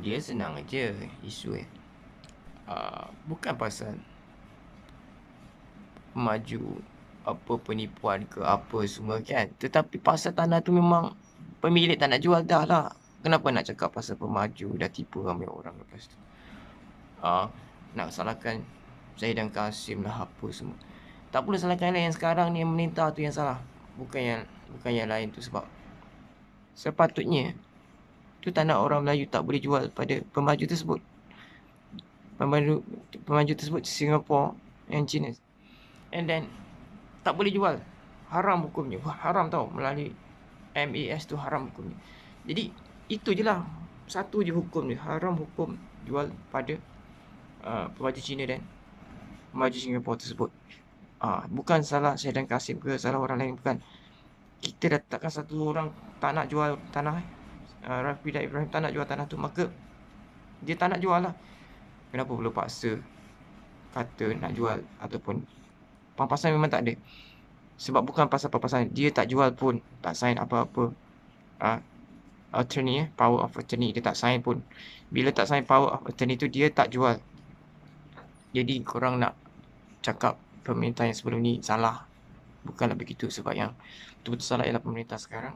dia senang aja isu bukan pasal maju apa penipuan ke apa semua kan, tetapi pasal tanah tu memang pemilik tak nak jual dah lah. Kenapa nak cakap pasal pemaju dah tipu ramai orang lepas tu? Nak salahkan saya dan Kasim lah apa semua. Tak boleh salahkan yang sekarang ni yang memerintah tu yang salah. Bukan yang lain tu, sebab sepatutnya tu tanah orang Melayu tak boleh jual pada pemaju tersebut. Pemaju tersebut Singapore and China. And then tak boleh jual. Haram hukumnya. Wah, haram tau. Melalui MAS tu haram hukumnya. Jadi itu je lah. Satu je hukum dia. Haram hukum jual pada pemaju China dan pemaju Singapore tersebut. Bukan salah saya dan Kasim ke, salah orang lain, bukan. Kita dah takkan satu orang tak nak jual tanah. Rafi dan Ibrahim tak nak jual tanah tu, maka dia tak nak jual lah. Kenapa perlu paksa kata nak jual ataupun pampasan? Memang tak ada. Sebab bukan pasal pampasan, dia tak jual pun, tak sign apa-apa attorney, power of attorney, dia tak sign pun. Bila tak sign power of attorney tu, dia tak jual. Jadi korang nak cakap pemerintah yang sebelum ni salah, bukanlah begitu. Sebab yang betul-betul salah ialah pemerintah sekarang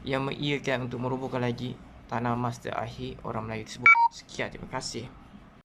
yang mengiyakan untuk merobohkan lagi tanah emas terakhir orang Melayu tersebut. Sekian, terima kasih.